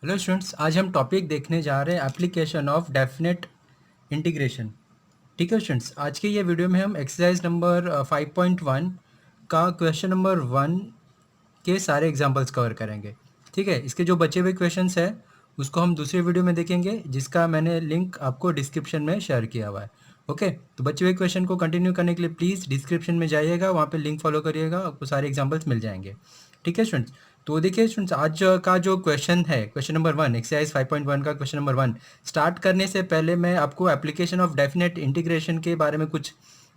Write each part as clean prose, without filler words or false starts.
Hello students, आज हम topic देखने जा रहे हैं एप्लीकेशन ऑफ डेफिनेट इंटीग्रेशन। ठीक है स्टूडेंट्स, आज के ये वीडियो में हम एक्सरसाइज नंबर 5.1 का क्वेश्चन नंबर 1 के सारे एग्जांपल्स कवर करेंगे। ठीक है, इसके जो बचे हुए क्वेश्चंस हैं उसको हम दूसरे वीडियो में देखेंगे, जिसका मैंने लिंक आपको डिस्क्रिप्शन में शेयर किया हुआ है। ओके, तो बचे हुए क्वेश्चन को कंटिन्यू करने के लिए प्लीज़ डिस्क्रिप्शन में जाइएगा, वहाँ पे लिंक फॉलो करिएगा, आपको सारे एग्जांपल्स मिल जाएंगे। ठीक है स्टूडेंट्स, तो देखिए स्टूडेंट्स, आज का जो क्वेश्चन है, क्वेश्चन नंबर 1, एक्सरसाइज 5.1 का क्वेश्चन नंबर 1 स्टार्ट करने से पहले मैं आपको एप्लीकेशन ऑफ डेफिनेट इंटीग्रेशन के बारे में कुछ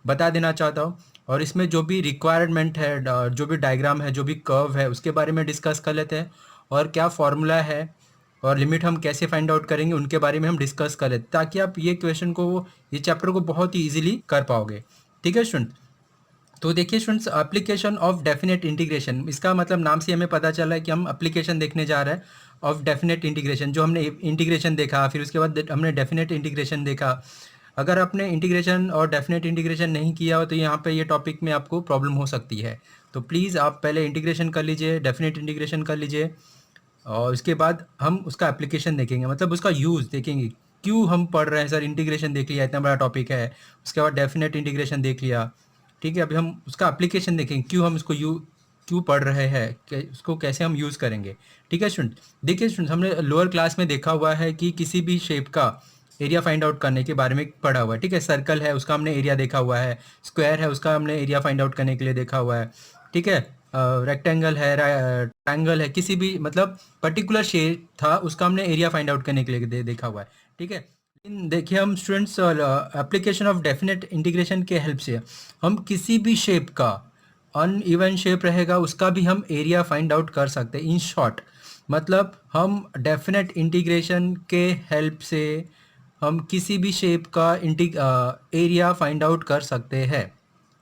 बता देना चाहता हूँ, और इसमें जो भी रिक्वायरमेंट है, जो भी डायग्राम है, जो भी कर्व है, उसके बारे में डिस्कस कर लेते हैं, और क्या फॉर्मूला है और लिमिट हम कैसे फाइंड आउट करेंगे उनके बारे में हम डिस्कस कर लेते हैं, ताकि आप ये क्वेश्चन को, ये चैप्टर को बहुत ही ईजिली कर पाओगे। ठीक है स्टूडेंट, तो देखिए students, application of definite integration, इसका मतलब नाम से हमें पता चला है कि हम एप्लीकेशन देखने जा रहे हैं ऑफ डेफिनेट इंटीग्रेशन। जो हमने इंटीग्रेशन देखा, फिर उसके बाद हमने डेफिनेट इंटीग्रेशन देखा। अगर आपने इंटीग्रेशन और डेफिनेट इंटीग्रेशन नहीं किया हो तो यहाँ पे ये टॉपिक में आपको प्रॉब्लम हो सकती है। तो प्लीज़ आप पहले इंटीग्रेशन कर लीजिए, डेफिनेट इंटीग्रेशन कर लीजिए, और उसके बाद हम उसका एप्लीकेशन देखेंगे, मतलब उसका यूज़ देखेंगे। क्यों हम पढ़ रहे हैं सर, इंटीग्रेशन देख लिया, इतना बड़ा टॉपिक है, उसके बाद डेफिनेट इंटीग्रेशन देख लिया। ठीक है, अभी हम उसका एप्लीकेशन देखेंगे, क्यों हम इसको क्यों पढ़ रहे हैं, उसको कैसे हम यूज़ करेंगे। ठीक है स्टूडेंट, देखिए स्टूडेंट, हमने लोअर क्लास में देखा हुआ है कि किसी भी शेप का एरिया फाइंड आउट करने के बारे में पढ़ा हुआ है। ठीक है, सर्कल है उसका हमने एरिया देखा हुआ है, स्क्वायर है उसका हमने एरिया फाइंड आउट करने के लिए देखा हुआ है। ठीक है, रेक्टेंगल है, ट्रायंगल है, किसी भी मतलब पर्टिकुलर शेप था उसका हमने एरिया फाइंड आउट करने के लिए देखा हुआ है। ठीक है, लेकिन देखिए हम students, application of definite integration के हेल्प से हम किसी भी शेप का, अनइवन शेप रहेगा उसका भी हम एरिया फाइंड आउट कर सकते हैं। इन शॉर्ट मतलब हम डेफिनेट इंटीग्रेशन के हेल्प से हम किसी भी शेप का एरिया फाइंड आउट कर सकते हैं।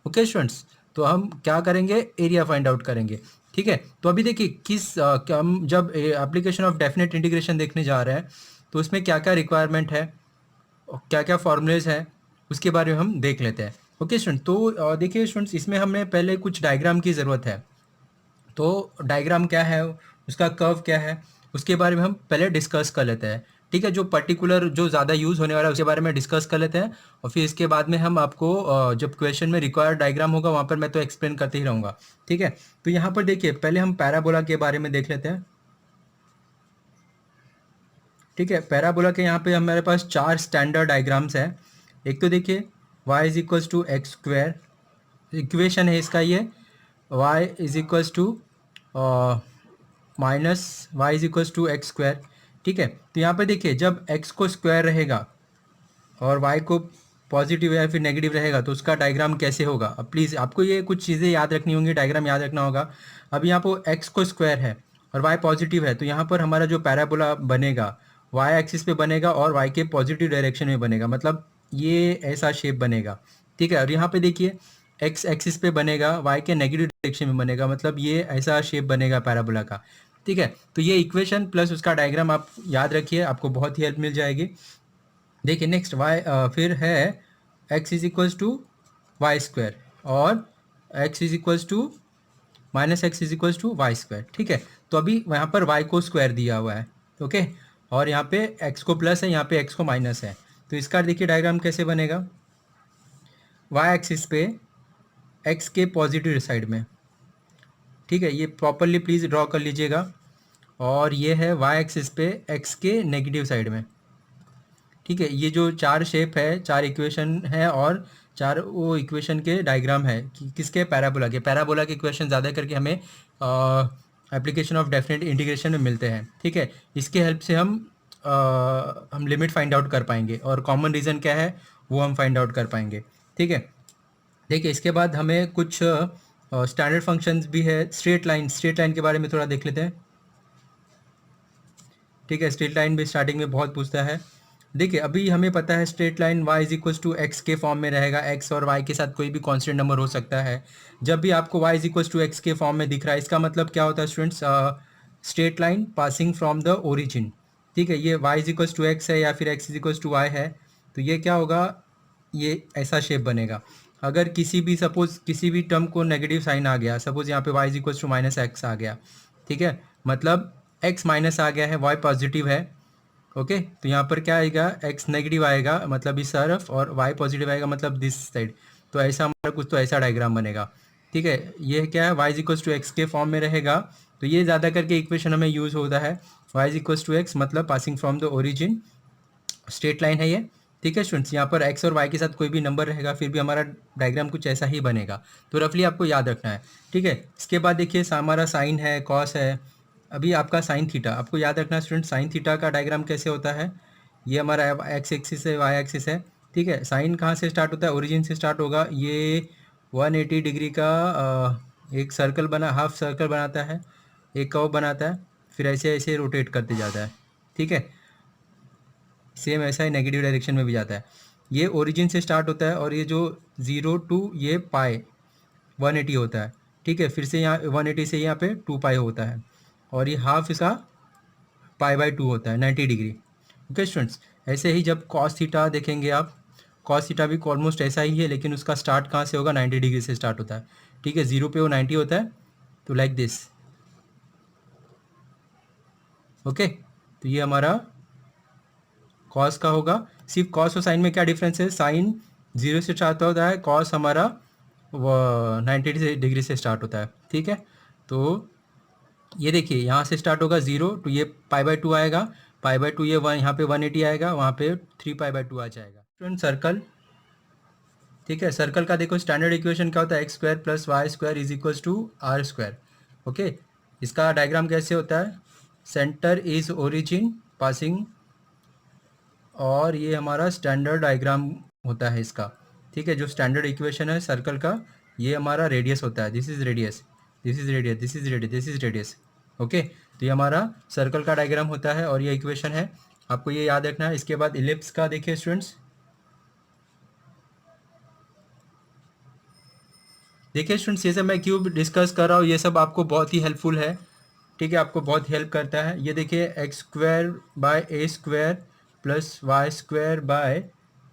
ओके स्टूडेंट्स, तो हम क्या करेंगे, एरिया फाइंड आउट करेंगे। ठीक है, तो अभी देखिए क्या हम जब एप्लीकेशन ऑफ डेफिनेट इंटीग्रेशन देखने जा रहे हैं तो उसमें क्या क्या रिक्वायरमेंट है, क्या क्या फॉर्मूलेज हैं, उसके बारे में हम देख लेते हैं। ओके स्टूडेंट, तो देखिए स्टूडेंट्स, इसमें हमें पहले कुछ डायग्राम की ज़रूरत है। तो डायग्राम क्या है, उसका कर्व क्या है, उसके बारे में हम पहले डिस्कस कर लेते हैं। ठीक है, जो पर्टिकुलर जो ज़्यादा यूज़ होने वाला है उसके बारे में डिस्कस कर लेते हैं, और फिर इसके बाद में हम आपको जब क्वेश्चन में रिक्वायर्ड डायग्राम होगा वहाँ पर मैं तो एक्सप्लेन करते ही रहूँगा। ठीक है, तो यहाँ पर देखिए पहले हम पैराबोला के बारे में देख लेते हैं। ठीक है, पैराबोला के यहाँ पे हमारे पास 4 स्टैंडर्ड डायग्राम्स हैं। एक तो देखिए y is equals to x square, equation है इसका ये, y is equals to minus y is equals to x square. ठीक है, तो यहाँ पे देखिए जब x को स्क्वायर रहेगा और y को पॉजिटिव या फिर नेगेटिव रहेगा तो उसका डायग्राम कैसे होगा। अब प्लीज़ आपको ये कुछ चीज़ें याद रखनी होंगी, डायग्राम याद रखना होगा। अब यहाँ पर x को स्क्वायर है और y पॉजिटिव है, तो यहाँ पर हमारा जो पैराबोला बनेगा y एक्सिस पे बनेगा और y के पॉजिटिव डायरेक्शन में बनेगा, मतलब ये ऐसा शेप बनेगा। ठीक है, और यहाँ पे देखिए x एक्सिस पे बनेगा, y के नेगेटिव डायरेक्शन में बनेगा, मतलब ये ऐसा शेप बनेगा पैराबोला का। ठीक है, तो ये इक्वेशन प्लस उसका डायग्राम आप याद रखिए, आपको बहुत ही हेल्प मिल जाएगी। देखिए नेक्स्ट फिर है x is equals to y square और x is equals to minus x is equals to y square. ठीक है, तो अभी यहाँ पर y को स्क्वायर दिया हुआ है। ओके, और यहाँ पे x को प्लस है, यहाँ पे x को माइनस है, तो इसका देखिए डायग्राम कैसे बनेगा। y एक्सिस पे x के पॉजिटिव साइड में, ठीक है, ये प्रॉपरली प्लीज़ ड्रॉ कर लीजिएगा, और ये है y एक्सिस पे x के नेगेटिव साइड में। ठीक है, ये जो 4 शेप है, 4 इक्वेशन है, और 4 वो इक्वेशन के डायग्राम है किसके, पैराबोला के। पैराबोला के इक्वेशन ज़्यादा करके हमें एप्लीकेशन ऑफ डेफिनेट इंटीग्रेशन में मिलते हैं। ठीक है, इसके हेल्प से हम लिमिट फाइंड आउट कर पाएंगे, और कॉमन रीज़न क्या है वो हम फाइंड आउट कर पाएंगे। ठीक है, देखिए इसके बाद हमें कुछ स्टैंडर्ड फंक्शंस भी है। स्ट्रेट लाइन के बारे में थोड़ा देख लेते हैं। ठीक है, स्ट्रेट लाइन भी स्टार्टिंग में बहुत पूछता है। देखिए अभी हमें पता है straight line y is equals to x के फॉर्म में रहेगा, x और y के साथ कोई भी कांस्टेंट नंबर हो सकता है। जब भी आपको y is equals to x के फॉर्म में दिख रहा है, इसका मतलब क्या होता है students, straight line passing from the origin. ठीक है, ये y is equals to x है या फिर x is equals to y है, तो ये क्या होगा, ये ऐसा शेप बनेगा। अगर किसी भी सपोज किसी भी टर्म को नेगेटिव साइन आ गया, सपोज यहाँ पे y is equals to minus x आ गया, ठीक है, मतलब एक्स माइनस आ गया है, वाई पॉजिटिव है। ओके, तो यहाँ पर क्या आएगा, एक्स नेगेटिव आएगा मतलब इस तरफ, और वाई पॉजिटिव आएगा मतलब दिस साइड। तो ऐसा हमारा कुछ तो ऐसा डायग्राम बनेगा। ठीक है, ये क्या है, y is equals to x के फॉर्म में रहेगा। तो ये ज़्यादा करके इक्वेशन हमें यूज़ होता है, y is equals to x मतलब passing from the origin, straight line है ये। ठीक है स्टूडेंट्स, यहाँ पर एक्स और वाई के साथ कोई भी नंबर रहेगा फिर भी हमारा डायग्राम कुछ ऐसा ही बनेगा। तो रफली आपको याद रखना है। ठीक है, इसके बाद देखिए हमारा साइन है, कॉस है। अभी आपका साइन थीटा आपको याद रखना है स्टूडेंट, साइन थीटा का डायग्राम कैसे होता है। ये हमारा एक्स एक्सिस है, वाई एक्सिस है। ठीक है, साइन कहाँ से स्टार्ट होता है, ओरिजिन से स्टार्ट होगा। ये 180 डिग्री का एक सर्कल बना, हाफ सर्कल बनाता है, एक कर्व बनाता है, फिर ऐसे ऐसे रोटेट करते जाता है। ठीक है, सेम ऐसा ही नेगेटिव डायरेक्शन में भी जाता है। ये ओरिजिन से स्टार्ट होता है और ये जो 0 टू ये पाई 180 होता है। ठीक है, फिर से यहाँ 180 से यहाँ पे 2 पाई होता है, और ये हाफ इसका पाई बाई 2 होता है 90 डिग्री। ओके स्टूडेंट्स, ऐसे ही जब कॉस थीटा देखेंगे आप, कॉस थीटा भी ऑलमोस्ट ऐसा ही है, लेकिन उसका स्टार्ट कहाँ से होगा, 90 डिग्री से स्टार्ट होता है। ठीक है, 0 पे वो 90 होता है, तो लाइक दिस। ओके, तो ये हमारा कॉस का होगा। सिर्फ कॉस और साइन में क्या डिफरेंस है, साइन 0 से स्टार्ट होता है, कॉस हमारा वो 90 डिग्री से स्टार्ट होता है। ठीक है, तो ये देखिए यहाँ से स्टार्ट होगा 0 तो ये पाई बाई 2 आएगा, पाई बाई 2 ये वन, यहाँ पे 180 आएगा, वहाँ पे 3 पाई बाई 2 आ जाएगा। स्टूडेंट सर्कल, ठीक है, सर्कल का देखो स्टैंडर्ड इक्वेशन क्या होता है, x square plus y square is equals to r square. Okay, इसका डायग्राम कैसे होता है, सेंटर इज ओरिजिन पासिंग, और ये हमारा स्टैंडर्ड डायग्राम होता है इसका। ठीक है, जो स्टैंडर्ड इक्वेशन है सर्कल का, ये हमारा रेडियस होता है, this is radius, this is radius, this is radius, this is radius. Okay, तो ये हमारा सर्कल का डायग्राम होता है और ये इक्वेशन है, आपको ये याद रखना है। इसके बाद इलिप्स का देखिए स्टूडेंट्स, देखिए स्टूडेंट्स, ये सब मैं क्यों डिस्कस कर रहा हूँ, ये सब आपको बहुत ही हेल्पफुल है। ठीक है, आपको बहुत हेल्प करता है। ये देखिए x square by a square plus y square by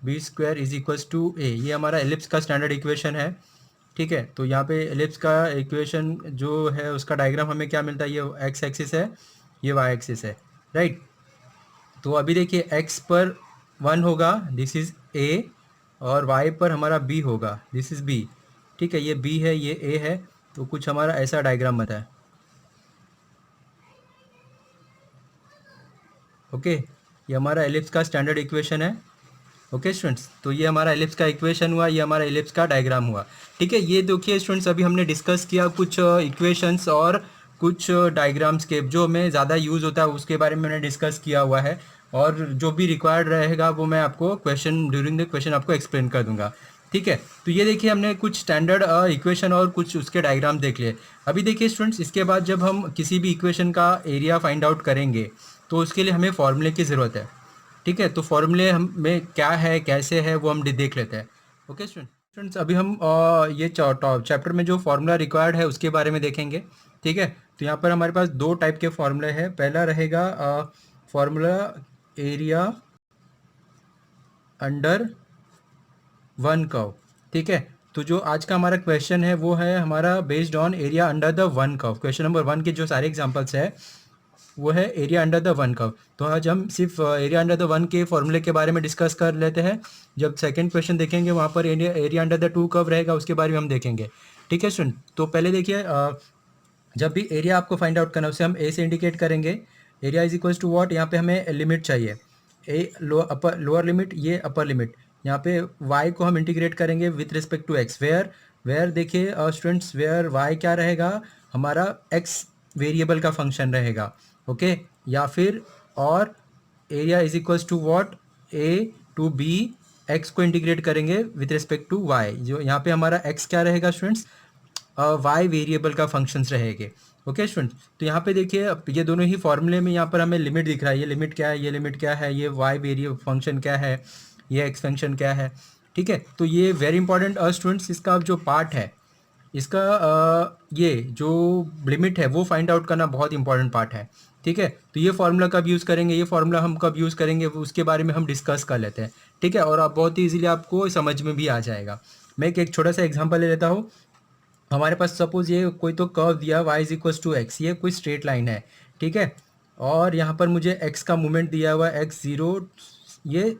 b square is equals to a, ये हमारा एलिप्स का स्टैंडर्ड इक्वेशन है। ठीक है, तो यहाँ पे एलिप्स का इक्वेशन जो है उसका डायग्राम हमें क्या मिलता है, ये एक्स एक्सिस है, ये वाई एक्सिस है, राइट। तो अभी देखिए एक्स पर 1 होगा, दिस इज़ ए, और वाई पर हमारा बी होगा, दिस इज़ बी। ठीक है, ये बी है, ये ए है, तो कुछ हमारा ऐसा डायग्राम बनता है। ओके, ये हमारा एलिप्स का स्टैंडर्ड इक्वेशन है। ओके स्टूडेंट्स, तो ये हमारा एलिप्स का इक्वेशन हुआ, ये हमारा एलिप्स का डायग्राम हुआ। ठीक है, ये देखिए स्टूडेंट्स, अभी हमने डिस्कस किया कुछ इक्वेशंस और कुछ डायग्राम्स के जो हमें ज़्यादा यूज़ होता है उसके बारे में मैंने डिस्कस किया हुआ है, और जो भी रिक्वायर्ड रहेगा वो मैं आपको क्वेश्चन ड्यूरिंग द क्वेश्चन आपको एक्सप्लेन कर दूंगा। ठीक है, तो ये देखिए हमने कुछ स्टैंडर्ड इक्वेशन और कुछ उसके डायग्राम देख लिए। अभी देखिए स्टूडेंट्स, इसके बाद जब हम किसी भी इक्वेशन का एरिया फाइंड आउट करेंगे तो उसके लिए हमें फॉर्मूले की ज़रूरत है। ठीक है, तो फॉर्मूले हम में क्या है कैसे है वो हम देख लेते हैं। ओके स्टूडेंट्स, अभी हम ये चैप्टर में जो फॉर्मूला रिक्वायर्ड है उसके बारे में देखेंगे। ठीक है, तो यहाँ पर हमारे पास दो टाइप के फॉर्मूले हैं। पहला रहेगा formula area under one curve. ठीक है, तो जो आज का हमारा क्वेश्चन है वो है हमारा based on area under the one curve. Question number 1 के जो सारे एग्जांपल्स है वो है area under the one curve. तो आज हम सिर्फ एरिया अंडर द वन के फॉर्मूले के बारे में डिस्कस कर लेते हैं। जब सेकंड क्वेश्चन देखेंगे वहाँ पर area under the two curve रहेगा, उसके बारे में हम देखेंगे। ठीक है स्टूडेंट, तो पहले देखिए जब भी एरिया आपको फाइंड आउट करना है उसे हम ए से इंडिकेट करेंगे। Area is equals to what, यहाँ पे हमें लिमिट चाहिए, ए लोअर लिमिट, ये अपर लिमिट। यहाँ पे वाई को हम इंटीग्रेट करेंगे with respect to x, where where देखिए स्टूडेंट्स, वेयर वाई क्या रहेगा, हमारा एक्स वेरिएबल का फंक्शन रहेगा। ओके, या फिर और area is equals to what, A to B, x को इंटीग्रेट करेंगे विथ रिस्पेक्ट टू वाई, जो यहाँ पे हमारा एक्स क्या रहेगा स्टूडेंट्स, वाई वेरिएबल का फंक्शंस रहेंगे। ओके स्टूडेंट्स, तो यहाँ पे देखिए ये दोनों ही फॉर्मूले में यहाँ पर हमें लिमिट दिख रहा है, ये लिमिट क्या है, ये लिमिट क्या है, ये वाई वेरिएबल फंक्शन क्या है, ये एक्स फंक्शन क्या है। ठीक है, तो ये वेरी इंपॉर्टेंट स्टूडेंट्स, इसका जो पार्ट है इसका ये जो लिमिट है वो फाइंड आउट करना बहुत इंपॉर्टेंट पार्ट है। ठीक है, तो ये फार्मूला कब यूज़ करेंगे, ये फार्मूला हम कब यूज़ करेंगे उसके बारे में हम डिस्कस कर लेते हैं। ठीक है, और आप बहुत ही ईजिली आपको समझ में भी आ जाएगा। मैं एक छोटा सा एग्जांपल ले लेता हूँ। हमारे पास सपोज ये कोई तो कर्व दिया y is equals to x, ये कोई स्ट्रेट लाइन है। ठीक है, और यहाँ पर मुझे x का मूवमेंट दिया हुआ है x0, ये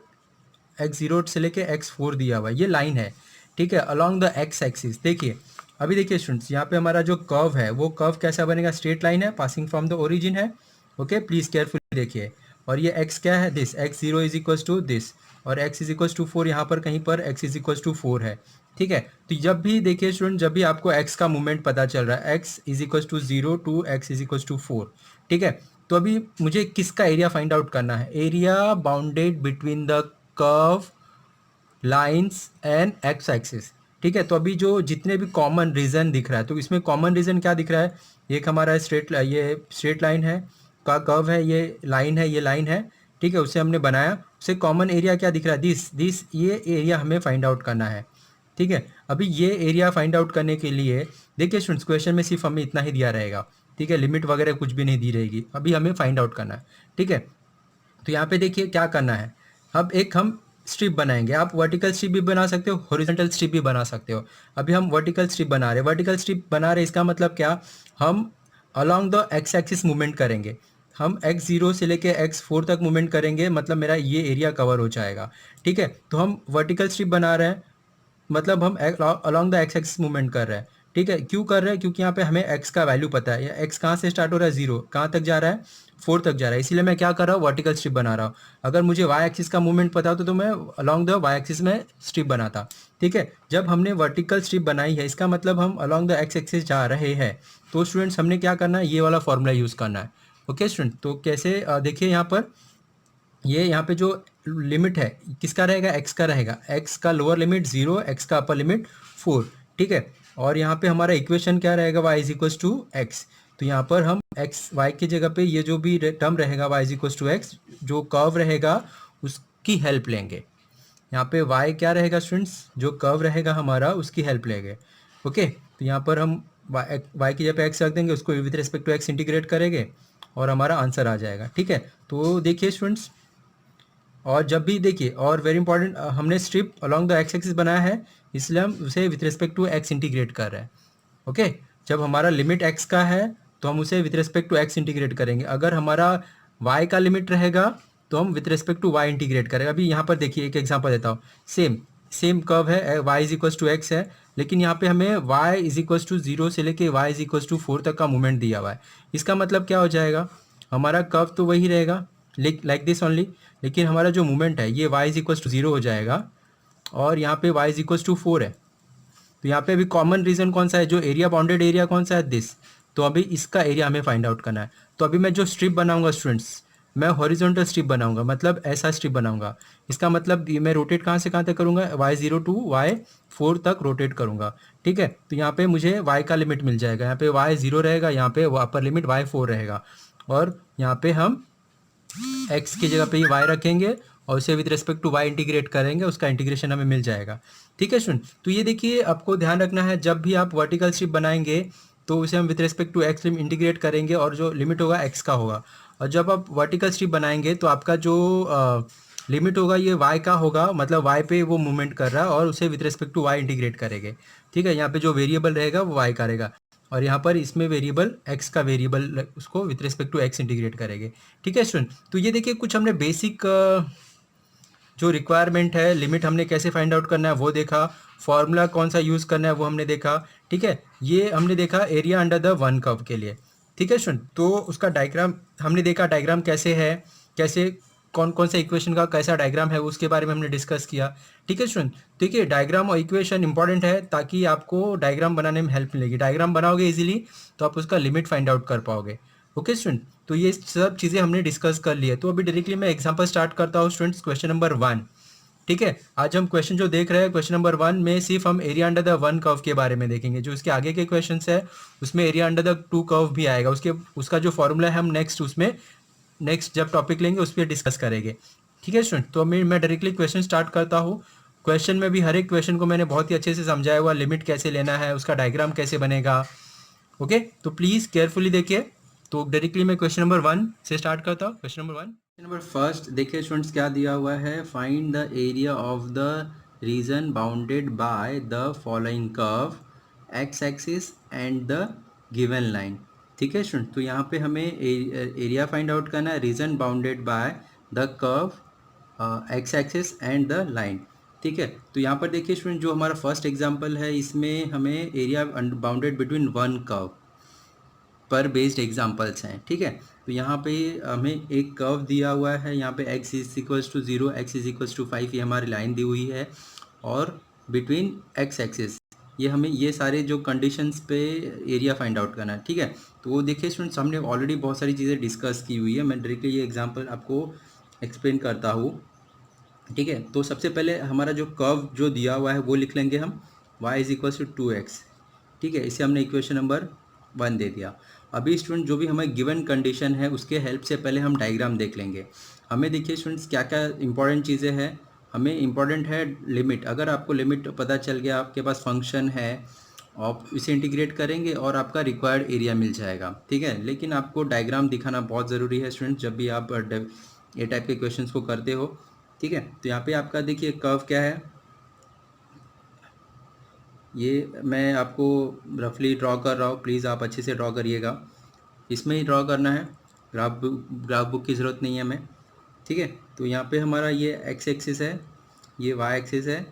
x0 से लेके x4 दिया हुआ है, ये लाइन है, ठीक है, अलॉन्ग द x एक्सिस। देखिए अभी देखिए स्टूडेंट्स, यहाँ पे हमारा जो कर्व है वो कर्व कैसा बनेगा, स्ट्रेट लाइन है, पासिंग फ्रॉम द ओरिजिन है। ओके, प्लीज़ केयरफुली देखिए। और ये x क्या है, this x0 is equals to this, और x इज इक्वल्स टू 4, यहाँ पर कहीं पर x इज इक्वल्स टू 4 है, ठीक है। तो जब भी देखिए स्टूडेंट, जब भी आपको x का मूवमेंट पता चल रहा है, x is equals to 0 to x is equals to 4, ठीक है। तो अभी मुझे किसका एरिया फाइंड आउट करना है, area bounded between the curve lines and x axis, ठीक है। तो अभी जो जितने भी कॉमन रीजन दिख रहा है, तो इसमें कॉमन रीजन क्या दिख रहा है, एक हमारा ये स्ट्रेट लाइन है का कर्व है, ये लाइन है, ये लाइन है, ठीक है, उसे हमने बनाया, उसे कॉमन एरिया क्या दिख रहा है, दिस ये एरिया हमें फाइंड आउट करना है, ठीक है। अभी ये एरिया फाइंड आउट करने के लिए देखिए स्टूडेंट्स, क्वेश्चन में सिर्फ हमें इतना ही दिया रहेगा, ठीक है, लिमिट वगैरह कुछ भी नहीं दी रहेगी, अभी हमें फाइंड आउट करना है, ठीक है। तो यहाँ पे देखिए क्या करना है, अब एक हम स्ट्रिप बनाएंगे, आप वर्टिकल स्ट्रिप भी बना सकते हो, हॉरिजॉन्टल स्ट्रिप भी बना सकते हो। अभी हम वर्टिकल स्ट्रिप बना रहे हैं, वर्टिकल स्ट्रिप बना रहे हैं, इसका मतलब क्या, हम along the x axis movement करेंगे, हम x0 से लेके x4 तक मूवमेंट करेंगे, मतलब मेरा ये एरिया कवर हो जाएगा, ठीक है। तो हम वर्टिकल स्ट्रिप बना रहे हैं, मतलब हम along the x axis movement कर रहे हैं, ठीक है। क्यों कर रहे हैं, क्योंकि यहाँ पे हमें x का वैल्यू पता है, या x कहाँ से स्टार्ट हो रहा है, 0 कहाँ तक जा रहा है, 4 तक जा रहा है, इसीलिए मैं क्या कर रहा हूँ, वर्टिकल स्ट्रिप बना रहा हूँ। अगर मुझे y एक्सिस का मूवमेंट पता होता तो मैं अलोंग द y एक्सिस में स्ट्रिप बनाता, ठीक है। जब हमने वर्टिकल स्ट्रिप बनाई है, इसका मतलब हम अलोंग द x एक्सिस जा रहे हैं, तो स्टूडेंट्स हमने क्या करना है, ये वाला फॉर्मूला यूज़ करना है। ओके स्टूडेंट, तो कैसे, देखिए यहाँ पर ये यहाँ पे जो लिमिट है किसका रहेगा, एक्स का रहेगा, एक्स का लोअर लिमिट 0, एक्स का अपर लिमिट 4, ठीक है। और यहाँ पे हमारा इक्वेशन क्या रहेगा, y is equals to x. तो यहाँ पर हम एक्स y की जगह पे ये जो भी टर्म रहेगा y is equals to x, जो कर्व रहेगा उसकी हेल्प लेंगे। यहाँ पे y क्या रहेगा स्टूडेंट्स, जो कर्व रहेगा हमारा उसकी हेल्प लेंगे। ओके, तो यहाँ पर हम y की जगह पे x रख देंगे, उसको with respect to x integrate करेंगे और हमारा आंसर आ जाएगा, ठीक है। तो देखिए स्टूडेंट्स, और जब भी देखिए, और वेरी इंपॉर्टेंट, हमने strip along the x axis बनाया है, इसलिए हम उसे with respect to x integrate कर रहे हैं। ओके, जब हमारा लिमिट एक्स का है तो हम उसे with respect to x integrate करेंगे, अगर हमारा वाई का लिमिट रहेगा तो हम with respect to y integrate करेंगे। अभी यहाँ पर देखिए एक एग्जांपल देता हूँ, सेम सेम कर्व है, y is equals to x है, लेकिन यहाँ पे हमें वाई इज इक्वल्स टू 0 से लेके वाई इज इक्वल्स टू 4 तक का मूवमेंट दिया हुआ है। इसका मतलब क्या हो जाएगा, हमारा कर्व तो वही रहेगा लाइक दिस ओनली, लेकिन हमारा जो मूवमेंट है ये y इज इक्वल्स टू 0 हो जाएगा, और यहाँ पे y इज इक्वल्स टू 4 है। तो यहाँ पे अभी कॉमन रीजन कौन सा है, जो एरिया बाउंडेड एरिया कौन सा है, दिस। तो अभी इसका एरिया हमें फाइंड आउट करना है। तो अभी मैं जो स्ट्रिप बनाऊंगा स्टूडेंट्स, मैं हॉरिजॉन्टल स्ट्रिप बनाऊंगा, मतलब ऐसा स्ट्रिप बनाऊंगा, इसका मतलब ये मैं रोटेट कहाँ से कहाँ तक करूँगा, y0 टू y4 तक रोटेट करूँगा, ठीक है। तो यहाँ पे मुझे y का लिमिट मिल जाएगा, यहाँ पे y0 रहेगा, यहाँ पे अपर लिमिट y4 रहेगा, और यहाँ पे हम x की जगह पे ही y रखेंगे और उसे with respect to y integrate करेंगे, उसका इंटीग्रेशन हमें मिल जाएगा, ठीक है स्टूडेंट। तो ये देखिए आपको ध्यान रखना है, जब भी आप वर्टिकल स्ट्रिप बनाएंगे तो उसे हम with respect to x integrate करेंगे, और जो लिमिट होगा x का होगा। और जब आप वर्टिकल स्ट्रिप बनाएंगे तो आपका जो लिमिट होगा ये y का होगा, मतलब y पे वो मूवमेंट कर रहा है, और उसे with respect to y integrate करेंगे, ठीक है। यहाँ पे जो वेरिएबल रहेगा वो y का रहेगा, और यहाँ पर इसमें वेरिएबल x का वेरिएबल उसको with respect to x integrate करेंगे, ठीक है स्टूडेंट। तो ये देखिए कुछ हमने बेसिक जो रिक्वायरमेंट है, लिमिट हमने कैसे फाइंड आउट करना है वो देखा, फॉर्मूला कौन सा यूज़ करना है वो हमने देखा, ठीक है। ये हमने देखा area under the one curve के लिए, ठीक है स्टूडेंट। तो उसका डायग्राम हमने देखा, डायग्राम कैसे है, कैसे कौन कौन सा इक्वेशन का कैसा डायग्राम है उसके बारे में हमने डिस्कस किया, ठीक है स्टूडेंट। देखिए डायग्राम और इक्वेशन इंपॉर्टेंट है, ताकि आपको डायग्राम बनाने में हेल्प मिलेगी, डायग्राम बनाओगे इजीली तो आप उसका लिमिट फाइंड आउट कर पाओगे। ओके स्टूडेंट, तो ये सब चीज़ें हमने डिस्कस कर ली है। तो अभी डायरेक्टली मैं एग्जांपल स्टार्ट करता हूँ स्टूडेंट्स, क्वेश्चन नंबर 1, ठीक है। आज हम क्वेश्चन जो देख रहे हैं क्वेश्चन नंबर 1 में सिर्फ हम area under the one curve के बारे में देखेंगे, जो इसके आगे के क्वेश्चन है उसमें area under the two curve भी आएगा, उसका जो फॉर्मूला है हम नेक्स्ट जब टॉपिक लेंगे उस पर डिस्कस करेंगे, ठीक है स्टूडेंट। तो मैं डायरेक्टली क्वेश्चन स्टार्ट करता हूँ। क्वेश्चन में भी हर एक क्वेश्चन को मैंने बहुत ही अच्छे से समझाया हुआ, लिमिट कैसे लेना है, उसका डायग्राम कैसे बनेगा, ओके। तो प्लीज़ केयरफुली देखिए। तो डायरेक्टली मैं क्वेश्चन नंबर 1 से स्टार्ट करता हूँ। क्वेश्चन नंबर 1, नंबर फर्स्ट देखिए स्टूडेंट्स क्या दिया हुआ है, find the area of the reason bounded by the following curve, x axis and the given line, ठीक है स्टूडेंट, तो यहाँ पे हमें एरिया फाइंड आउट करना है, reason bounded by the curve x axis and the line. ठीक है, तो यहाँ पर देखिए स्टूडेंट, जो हमारा फर्स्ट एग्जांपल है इसमें हमें area bounded between one curve पर बेस्ड एग्जांपल्स हैं। ठीक है, तो यहाँ पे हमें एक कर्व दिया हुआ है, यहाँ पे x is equals to 0, x is equals to 5, ये हमारी लाइन दी हुई है, और बिटवीन x एक्सिस ये हमें ये सारे जो कंडीशंस पे एरिया फाइंड आउट करना है। ठीक है, तो वो देखिए स्टूडेंट्स, हमने ऑलरेडी बहुत सारी चीज़ें डिस्कस की हुई है, मैं डायरेक्टली ये एग्जांपल आपको एक्सप्लेन करता हूँ। ठीक है, तो सबसे पहले हमारा जो कर्व जो दिया हुआ है वो लिख लेंगे हम, y is equals to 2x। ठीक है, इसे हमने इक्वेशन नंबर 1 दे दिया। अभी स्टूडेंट जो भी हमें गिवन कंडीशन है उसके हेल्प से पहले हम डायग्राम देख लेंगे। हमें देखिए स्टूडेंट्स क्या क्या इंपॉर्टेंट चीज़ें हैं। हमें इंपॉर्टेंट है लिमिट। अगर आपको लिमिट पता चल गया, आपके पास फंक्शन है, आप इसे इंटीग्रेट करेंगे और आपका रिक्वायर्ड एरिया मिल जाएगा। ठीक है, लेकिन आपको डायग्राम दिखाना बहुत ज़रूरी है स्टूडेंट, जब भी आप ये टाइप के क्वेश्चंस को करते हो। ठीक है, तो यहाँ पे आपका देखिए कर्व क्या है, ये मैं आपको रफली ड्रॉ कर रहा हूँ, प्लीज़ आप अच्छे से ड्रॉ करिएगा। इसमें ही ड्रॉ करना है, ग्राफ बुक की ज़रूरत नहीं है हमें। ठीक है, तो यहाँ पे हमारा ये एक्स एक्सिस है, ये वाई एक्सिस है,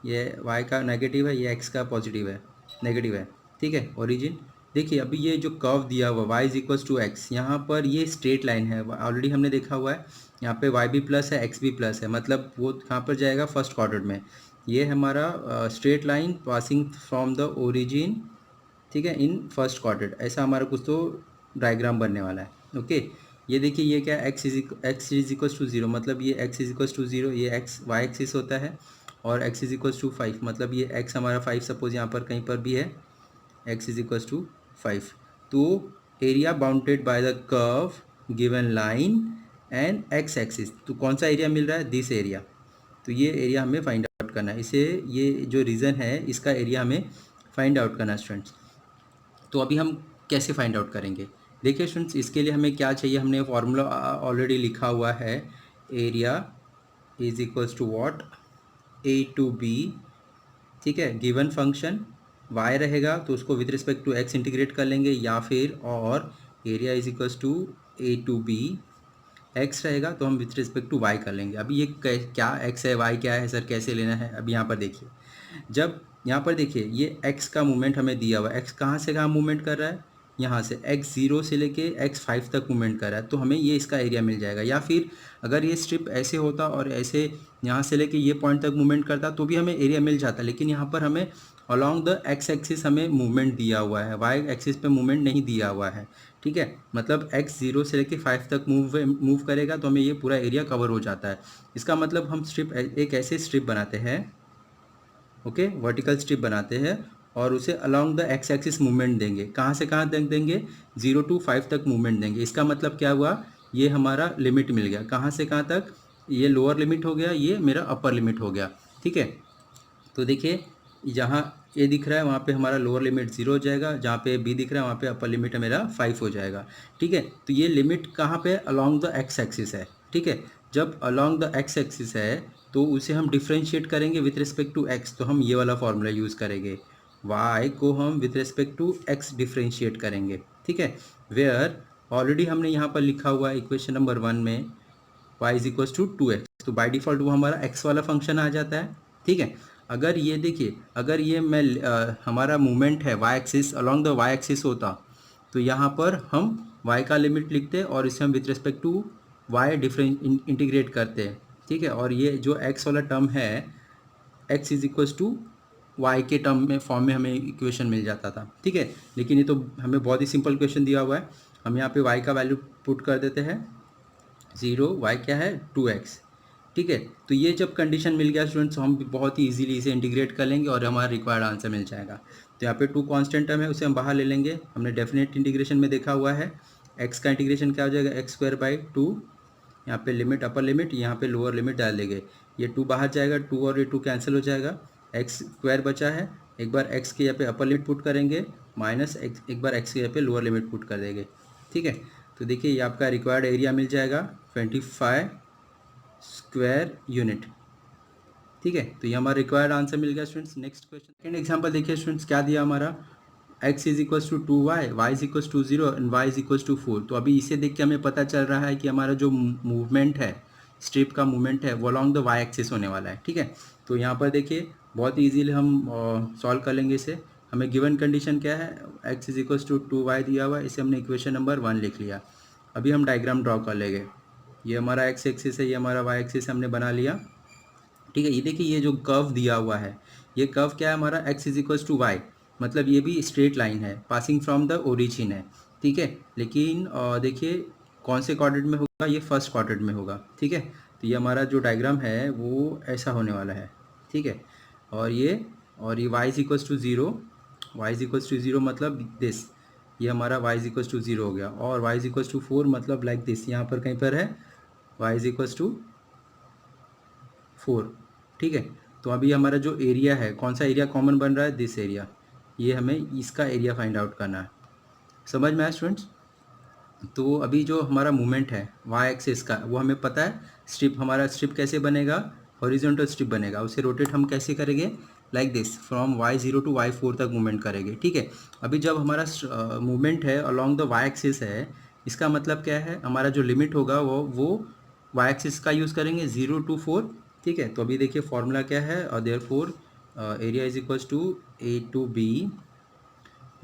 ये y का नेगेटिव है, ये x का पॉजिटिव है, नेगेटिव है। ठीक है, ओरिजिन देखिए, अभी ये जो कर्व दिया हुआ y is equals to x, यहाँ पर ये स्ट्रेट लाइन है, ऑलरेडी हमने देखा हुआ है। यहाँ पे y भी प्लस है, x भी प्लस है, मतलब वो कहाँ पर जाएगा, फर्स्ट क्वाड्रेंट में। ये हमारा straight line passing from the origin, ठीक है, इन फर्स्ट क्वाड्रेंट, ऐसा हमारा कुछ तो डायग्राम बनने वाला है। ओके, ये देखिए ये क्या, x इज इक्वल्स टू 0, मतलब ये x इज इक्वल्स टू 0, ये x y एक्सिस होता है, और x इज इक्वल्स टू 5, मतलब ये x हमारा 5 सपोज यहाँ पर कहीं पर भी है, x इज इक्वल्स टू 5। तो area bounded by the curve given line and x axis, तो कौन सा एरिया मिल रहा है, दिस एरिया। तो ये एरिया हमें फाइंड आउट करना है, इसे ये जो रीजन है इसका एरिया हमें फाइंड आउट करना है स्टूडेंट्स। तो अभी हम कैसे फाइंड आउट करेंगे, देखिए स्टूडेंट्स, इसके लिए हमें क्या चाहिए, हमने फॉर्मूला ऑलरेडी लिखा हुआ है, area is equals to what, A to B. ठीक है, गिवन फंक्शन y रहेगा तो उसको with respect to x integrate कर लेंगे, या फिर और area is equals to A to B, x रहेगा तो हम विथ रिस्पेक्ट टू y कर लेंगे। अभी ये क्या x है, y क्या है सर, कैसे लेना है, अभी यहाँ पर देखिए, जब यहाँ पर देखिए ये x का मूवमेंट हमें दिया हुआ है, x कहाँ से कहाँ मूवमेंट कर रहा है, यहाँ से x0 से लेके x5 तक मूवमेंट कर रहा है, तो हमें ये इसका एरिया मिल जाएगा। या फिर अगर ये स्ट्रिप ऐसे होता और ऐसे यहाँ से लेके ये पॉइंट तक मूवमेंट करता तो भी हमें एरिया मिल जाता, लेकिन यहाँ पर हमें अलॉन्ग द x एक्सिस हमें मूवमेंट दिया हुआ है, y एक्सिस पे मूवमेंट नहीं दिया हुआ है। ठीक है, मतलब x0 से लेके 5 तक मूव करेगा तो हमें ये पूरा एरिया कवर हो जाता है। इसका मतलब हम स्ट्रिप एक ऐसे स्ट्रिप बनाते हैं, ओके, वर्टिकल स्ट्रिप बनाते हैं, और उसे along the x axis movement देंगे, कहाँ से कहाँ तक देंगे, 0 to 5 तक मूवमेंट देंगे। इसका मतलब क्या हुआ, ये हमारा लिमिट मिल गया, कहाँ से कहाँ तक, ये लोअर लिमिट हो गया, ये मेरा अपर लिमिट हो गया। ठीक है, तो देखिए जहाँ ए दिख रहा है वहाँ पे हमारा लोअर लिमिट 0 हो जाएगा, जहाँ पे बी दिख रहा है वहाँ पे अपर लिमिट मेरा 5 हो जाएगा। ठीक है, तो ये लिमिट कहाँ पे, अलॉन्ग द एक्स एक्सिस है। ठीक है, जब अलॉन्ग द एक्स एक्सिस है तो उसे हम डिफ्रेंशिएट करेंगे विथ रिस्पेक्ट टू एक्स, तो हम ये वाला फॉर्मूला यूज़ करेंगे, y को हम with respect to x differentiate करेंगे। ठीक है, वेयर ऑलरेडी हमने यहाँ पर लिखा हुआ है इक्वेशन नंबर 1 में y is equals to 2x, तो बाय डिफ़ॉल्ट वो हमारा x वाला फंक्शन आ जाता है। ठीक है, अगर ये देखिए, अगर ये मैं हमारा मूवमेंट है y axis, along the y axis होता तो यहाँ पर हम y का लिमिट लिखते और इसे हम with respect to y integrate करते हैं। ठीक है, और ये जो x वाला टर्म है, x is equals to y के टर्म में फॉर्म में हमें इक्वेशन मिल जाता था। ठीक है, लेकिन ये तो हमें बहुत ही सिंपल क्वेश्चन दिया हुआ है, हम यहाँ पे y का वैल्यू पुट कर देते हैं 0, y क्या है 2x। ठीक है, तो ये जब कंडीशन मिल गया स्टूडेंट्स, हम बहुत ही इजीली इसे इंटीग्रेट कर लेंगे और हमारा रिक्वायर्ड आंसर मिल जाएगा। तो यहाँ पे 2 कांस्टेंट टर्म है, उसे हम बाहर ले लेंगे, हमने डेफिनेट इंटीग्रेशन में देखा हुआ है, x का इंटीग्रेशन क्या हो जाएगा, x²/2, यहाँ पे लिमिट अपर लिमिट, यहाँ पे लोअर लिमिट डाल देंगे, ये 2 बाहर जाएगा, 2 और ये 2 कैंसिल हो जाएगा, x² बचा है, एक बार x के यहाँ पे अपर लिमिट पुट करेंगे, माइनस x, एक बार x के यहाँ पे लोअर लिमिट पुट कर देंगे। ठीक है, तो देखिए ये आपका रिक्वायर्ड एरिया मिल जाएगा 25 स्क्वायर यूनिट। ठीक है, तो ये हमारा रिक्वायर्ड आंसर मिल गया students. Next question, second example देखिए स्टूडेंट्स, क्या दिया हमारा, x is equals to 2y, y is equals to 0 and y is equals to 4। तो अभी इसे देख के हमें पता चल रहा है कि हमारा जो मूवमेंट है, स्ट्रिप का मूवमेंट है, वो अलॉन्ग द वाई एक्सिस होने वाला है। ठीक है, तो यहाँ पर देखिए बहुत इजीली हम सॉल्व कर लेंगे इसे। हमें गिवन कंडीशन क्या है, x is equals to 2y दिया हुआ है, इसे हमने इक्वेशन नंबर 1 लिख लिया। अभी हम डायग्राम ड्रॉ कर लेंगे। ये हमारा x एक्सिस है, ये हमारा y एक्सिस हमने बना लिया। ठीक है, ये देखिए ये जो कर्व दिया हुआ है, ये कर्व क्या है हमारा, x is equals to y, मतलब ये भी स्ट्रेट लाइन है, पासिंग फ्रॉम द ओरिजिन है। ठीक है, लेकिन देखिए कौन से क्वाड्रेंट में होगा, ये फर्स्ट क्वाड्रेंट में होगा। ठीक है, तो ये हमारा जो डायग्राम है वो ऐसा होने वाला है। ठीक है, और ये y is equals to zero, y is equals to zero मतलब दिस, ये हमारा y is equals to zero हो गया। और y इज इक्वल्स टू 4 मतलब लाइक दिस, यहाँ पर कहीं पर है y इज इक्वल्स टू 4। ठीक है, तो अभी हमारा जो एरिया है, कौन सा एरिया कॉमन बन रहा है, दिस एरिया, ये हमें इसका एरिया फाइंड आउट करना है। समझ में आया स्टूडेंट्स? तो अभी जो हमारा मूवमेंट है वाई एक्सिस का, वो हमें पता है। स्ट्रिप, हमारा स्ट्रिप कैसे बनेगा, हॉरिजॉन्टल स्ट्रिप बनेगा, उसे रोटेट हम कैसे करेंगे, like this, from y0 to y4 तक मूवमेंट करेंगे। ठीक है, अभी जब हमारा मूवमेंट है अलॉन्ग द वाई एक्सिस है, इसका मतलब क्या है, हमारा जो लिमिट होगा वो वाई एक्सिस का यूज़ करेंगे 0 टू 4। ठीक है, तो अभी देखिए फॉर्मूला क्या है, और therefore area is equals to A to b.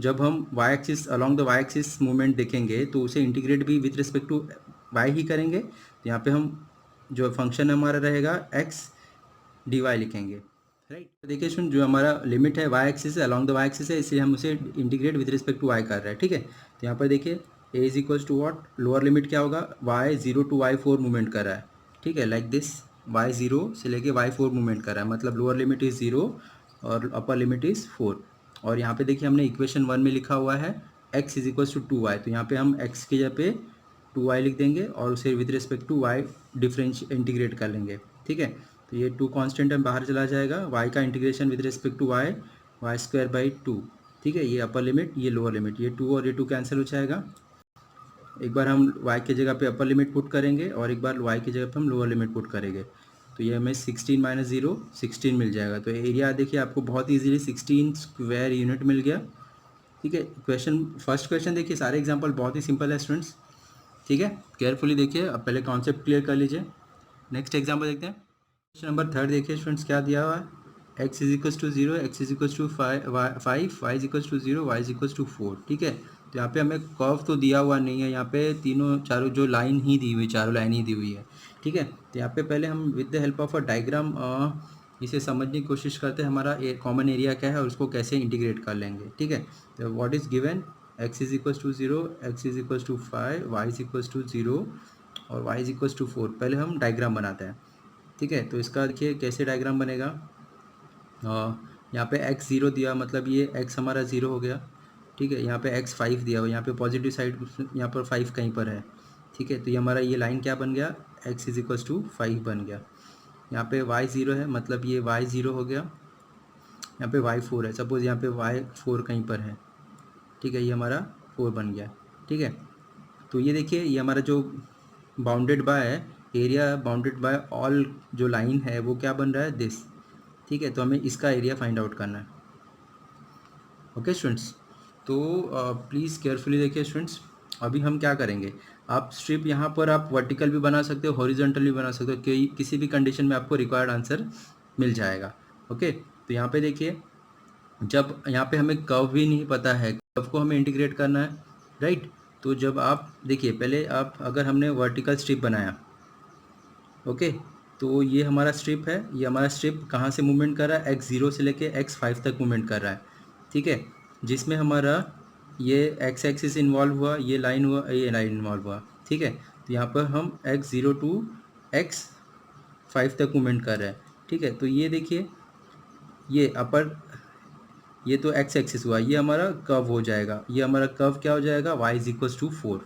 जब हम y axis along the y axis movement देखेंगे तो उसे इंटीग्रेट भी विथ रिस्पेक्ट टू वाई ही करेंगे। तो यहाँ पे हम जो फंक्शन हमारा रहेगा एक्स डी वाई लिखेंगे। राइट, तो देखिए सुन, जो हमारा लिमिट है वाई एक्सिस है, अलॉन्ग द वाई एक्सिस है, इसलिए हम उसे integrate with respect to y कर रहे हैं। ठीक है, तो यहाँ पर देखिए a is equals to what, lower limit क्या होगा, वाई 0 टू y4 मूवमेंट कर रहा है। ठीक है, लाइक दिस, y0 से लेके y4 मूवमेंट कर रहा है, मतलब लोअर लिमिट इज़ 0 और अपर लिमिट इज़ 4। और यहाँ पे देखिए हमने इक्वेशन 1 में लिखा हुआ है x is equals to 2y, तो यहाँ पे हम x की जगह पे 2y लिख देंगे और उसे with respect to y difference integrate कर लेंगे। ठीक है, तो ये 2 कांस्टेंट हम बाहर चला जाएगा, y का integration with respect to y square by 2। ठीक है, ये अपर लिमिट, ये लोअर लिमिट, ये 2 और ये 2 कैंसिल हो जाएगा। एक बार हम y की जगह पे अपर लिमिट पुट करेंगे और एक बार y की जगह पे हम लोअर लिमिट पुट करेंगे, तो ये हमें 16 माइनस 0 16 मिल जाएगा। तो एरिया देखिए आपको बहुत इजीली 16 स्क्वायर यूनिट मिल गया। ठीक है, क्वेश्चन, फर्स्ट क्वेश्चन देखिए, सारे एग्जांपल बहुत ही सिंपल है स्टूडेंट्स। ठीक है, केयरफुली देखिए, अब पहले कॉन्सेप्ट क्लियर कर लीजिए। नेक्स्ट एग्जाम्पल देखते हैं। क्वेश्चन नंबर 3 देखिए स्टूडेंट्स, क्या दिया हुआ है, x is equals to 0, x is equals to 5, y is equals to 0, y is equals to 4। ठीक है, तो यहाँ पे हमें कर्व तो दिया हुआ नहीं है, यहाँ पे तीनों चारों जो लाइन ही दी हुई, चारों लाइन ही दी हुई है। ठीक है, तो यहाँ पे पहले हम with the help of a diagram इसे समझने की कोशिश करते हैं, हमारा कॉमन एरिया क्या है और उसको कैसे इंटीग्रेट कर लेंगे। ठीक है, तो what is given, x is equals to 0, x is equals to 5, y is equals to 0 और y इज इक्वल्स टू 4। पहले हम डायग्राम बनाते हैं। ठीक है, तो इसका देखिए कैसे डायग्राम बनेगा। यहाँ पे x 0 दिया, मतलब ये x हमारा 0 हो गया। ठीक है, यहाँ पे x 5 दिया हुआ, यहाँ पे पॉजिटिव साइड, यहाँ पर 5 कहीं पर है। ठीक है, तो ये हमारा ये लाइन क्या बन गया, x इज इक्वल्स टू 5 बन गया। यहाँ पे y 0 है, मतलब ये y 0 हो गया। यहाँ पे y 4 है, सपोज़ यहाँ पे y 4 कहीं पर है। ठीक है, ये हमारा 4 बन गया। ठीक है, तो ये देखिए ये हमारा जो bounded by area, bounded bye all जो लाइन है वो क्या बन रहा है, दिस। ठीक है, तो हमें इसका एरिया फाइंड आउट करना है। ओके स्टूडेंट्स, तो प्लीज़ केयरफुली देखिए स्टूडेंट्स, अभी हम क्या करेंगे, आप स्ट्रिप यहाँ पर आप वर्टिकल भी बना सकते हो, हॉरिजॉन्टल भी बना सकते हो, किसी भी कंडीशन में आपको रिक्वायर्ड आंसर मिल जाएगा। ओके, तो यहाँ पे देखिए, जब यहाँ पे हमें कर्व भी नहीं पता है, कर्व को हमें इंटीग्रेट करना है, राइट। तो जब आप देखिए, पहले आप, अगर हमने वर्टिकल स्ट्रिप बनाया, ओके, तो ये हमारा स्ट्रिप है, ये हमारा स्ट्रिप कहाँ से मूवमेंट कर रहा है, x0 से लेके x5 तक मूवमेंट कर रहा है। ठीक है, जिसमें हमारा ये x एक्सिस इन्वॉल्व हुआ, ये लाइन हुआ, ये लाइन इन्वॉल्व हुआ। ठीक है, तो यहाँ पर हम x0 टू x5 तक मूवमेंट कर रहे हैं। ठीक है, तो ये देखिए, ये अपर, ये तो x एक्सिस हुआ, ये हमारा कर्व हो जाएगा, ये हमारा कर्व क्या हो जाएगा, y is equals to 4।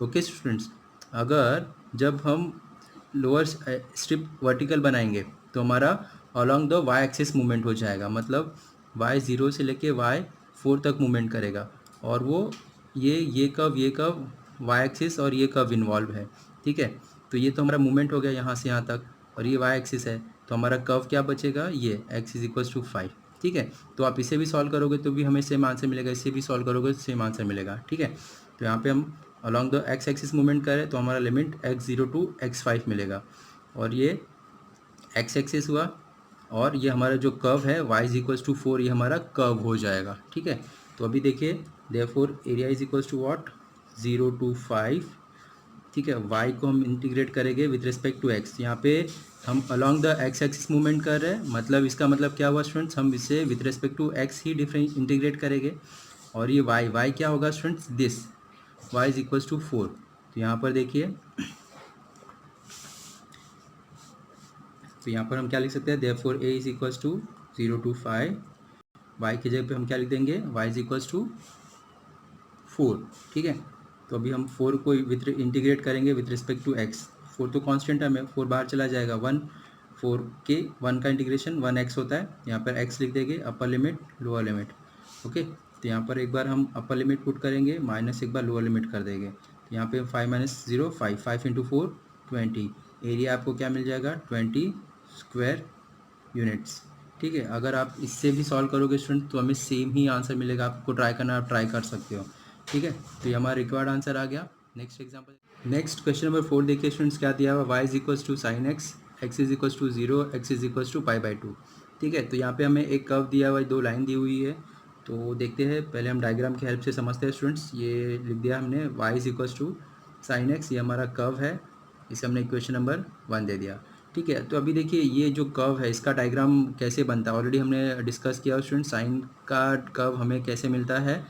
Okay students, अगर जब हम लोअर स्ट्रिप वर्टिकल बनाएंगे तो हमारा along the y axis movement हो जाएगा, मतलब y 0 से लेके y4 तक मूवमेंट करेगा, और वो ये कर्व y एक्सिस और ये कर्व इन्वॉल्व है। ठीक है, तो ये तो हमारा मूवमेंट हो गया यहाँ से यहाँ तक, और ये y एक्सिस है, तो हमारा कर्व क्या बचेगा, ये x इज इक्वल्स टू 5। ठीक है। तो आप इसे भी सॉल्व करोगे तो भी हमें सेम आंसर मिलेगा, इसे भी सॉल्व करोगे तो सेम आंसर मिलेगा। ठीक है, तो यहाँ पे हम along the x axis movement करें तो हमारा लिमिट x0 टू x5 मिलेगा, और ये एक्स एक्सिस हुआ, और ये हमारा जो कर्व है y इज इक्वल्स टू 4, ये हमारा कर्व हो जाएगा। ठीक है, तो अभी देखिए therefore area is equals to what, 0 to 5। ठीक है, y को हम इंटीग्रेट करेंगे विथ रिस्पेक्ट टू x। यहाँ पे हम along the x axis movement कर रहे हैं, मतलब इसका मतलब क्या हुआ स्टूडेंट्स, हम इसे विथ रिस्पेक्ट टू x ही डिफरेंट इंटीग्रेट करेंगे। और ये y क्या होगा students, this y is equals to 4। तो यहाँ पर देखिए, तो यहाँ पर हम क्या लिख सकते हैं, therefore a is equals to 0 to 5, y की जगह पे हम क्या लिख देंगे, y इज इक्वल्स टू 4। ठीक है, तो अभी हम 4 को विथ इंटीग्रेट करेंगे विथ रिस्पेक्ट टू x। 4 तो कांस्टेंट है, हमें 4 बाहर चला जाएगा, 1 4 के 1 का इंटीग्रेशन 1x होता है। यहाँ पर x लिख देंगे, अपर लिमिट लोअर लिमिट। ओके, तो यहाँ पर एक बार हम अपर लिमिट पुट करेंगे, माइनस एक बार लोअर लिमिट कर देंगे। तो यहाँ पे 5 माइनस 0 5, 5 इंटू 4 20। एरिया आपको क्या मिल जाएगा, 20 स्क्वायर यूनिट्स। ठीक है, अगर आप इससे भी सॉल्व करोगे स्टूडेंट तो हमें सेम ही आंसर मिलेगा। आपको ट्राई करना, आप ट्राई कर सकते हो। ठीक है, तो ये हमारा रिक्वायर्ड आंसर आ गया। Next example, next question number 4 देखिए स्टूडेंट्स, क्या दिया हुआ, y is equals to sine x, x is equals to 0, x is equals to π/2। ठीक है, तो यहाँ पे हमें एक कर्व दिया हुआ है, 2 लाइन दी हुई है। तो देखते हैं, पहले हम डायग्राम की हेल्प से समझते हैं स्टूडेंट्स। ये लिख दिया हमने, y is equals to sine x, ये हमारा कर्व है, इसे हमने इक्वेशन नंबर 1 दे दिया। ठीक है, तो अभी देखिए ये जो कर्व है इसका डायग्राम कैसे बनता है, ऑलरेडी हमने डिस्कस किया स्टूडेंट। साइन का कर्व हमें कैसे मिलता है,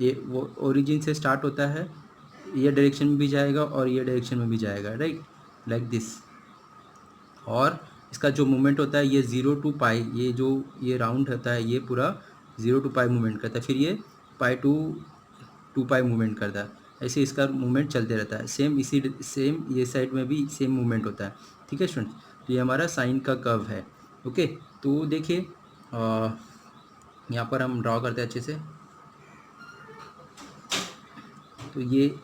ये वो ओरिजिन से स्टार्ट होता है, ये डायरेक्शन में भी जाएगा और ये डायरेक्शन में भी जाएगा, राइट, लाइक दिस। और इसका जो मूवमेंट होता है ये 0 टू पाई, ये जो ये राउंड होता है ये पूरा 0 टू पाई मूवमेंट करता है, फिर ये पाई टू 2 पाई मूवमेंट करता है। ऐसे इसका मूवमेंट चलते रहता है। सेम ये साइड में भी सेम मूवमेंट होता है। ठीक है स्टूडेंट, तो ये हमारा साइन का कर्व है। ओके, तो देखिए यहाँ पर हम ड्रॉ करते हैं अच्छे से। तो ये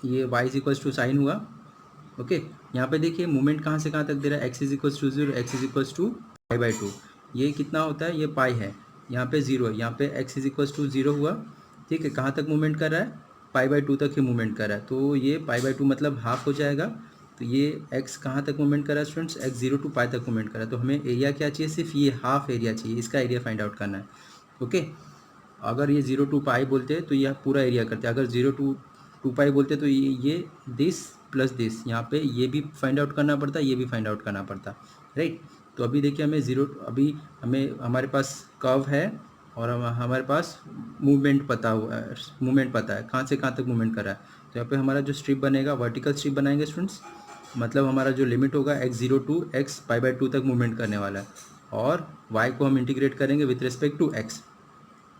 y is equals to sine हुआ। ओके, यहाँ पे देखिए मूवमेंट कहाँ से कहाँ तक दे रहा है, x is equals to 0, x is equals to π/2। ये कितना होता है, ये पाई है, यहाँ पे 0 है, यहाँ पे x इज इक्वल्स टू 0 हुआ। ठीक है, कहाँ तक मूवमेंट कर रहा है, π/2 तक ही मूवमेंट कर रहा है। तो ये π/2 मतलब हाफ हो जाएगा। तो ये x कहाँ तक मूवमेंट कर रहा है स्टूडेंट्स, x 0 टू पाई तक मूवमेंट कर रहा है। तो हमें एरिया क्या चाहिए, सिर्फ ये हाफ एरिया चाहिए, इसका एरिया फाइंड आउट करना है। ओके, अगर ये 0 टू पाई बोलते हैं तो यह पूरा एरिया करते हैं, अगर 0 टू 2 पाई बोलते तो ये दिस प्लस दिस, यहाँ पे ये भी फाइंड आउट करना पड़ता, ये भी फाइंड आउट करना पड़ता, राइट। तो अभी देखिए हमें अभी हमारे पास कर्व है और हमारे पास मूवमेंट पता हुआ है, मूवमेंट पता है कहाँ से कहाँ तक मूवमेंट कर रहा है। तो यहाँ पे हमारा जो स्ट्रिप बनेगा, वर्टिकल स्ट्रिप बनाएंगे स्टूडेंट्स, मतलब हमारा जो लिमिट होगा x0 टू x π/2 तक मूवमेंट करने वाला है, और y को हम इंटीग्रेट करेंगे विथ रिस्पेक्ट टू x।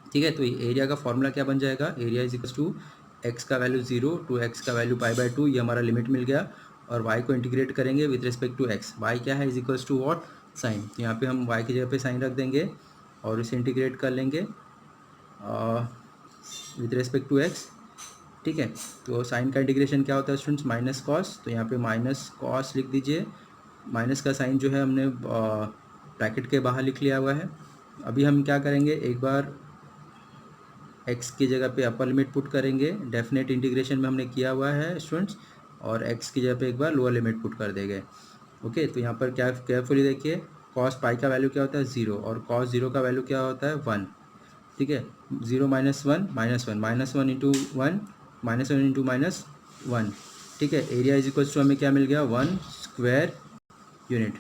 ठीक है, तो एरिया का फॉर्मूला क्या बन जाएगा, area is equals to x का वैल्यू 0 टू एक्स का वैल्यू π/2, ये हमारा लिमिट मिल गया। और y को इंटीग्रेट करेंगे with respect to x, y क्या है, is equals to what, sine. तो यहाँ पे हम y की जगह पे साइन रख देंगे और इसे इंटीग्रेट कर लेंगे विथ रिस्पेक्ट टू x। ठीक है, तो साइन का इंटीग्रेशन क्या होता है स्टूडेंट्स, माइनस कॉस। तो यहाँ पे माइनस कॉस लिख दीजिए, माइनस का साइन जो है हमने ब्रैकेट के बाहर लिख लिया हुआ है। अभी हम क्या करेंगे, एक बार x की जगह पे अपर लिमिट पुट करेंगे, डेफिनेट इंटीग्रेशन में हमने किया हुआ है स्टूडेंट्स, और x की जगह पे एक बार लोअर लिमिट पुट कर देंगे। ओके, तो यहाँ पर क्या केयरफुली देखिए, कॉस पाई का वैल्यू क्या होता है 0, और कॉस 0 का वैल्यू क्या होता है 1। ठीक है, 0 minus 1 minus 1, minus 1 into 1 minus 1 into minus 1। ठीक है, एरिया इज इक्वल्स टू हमें क्या मिल गया, 1 स्क्वायर यूनिट।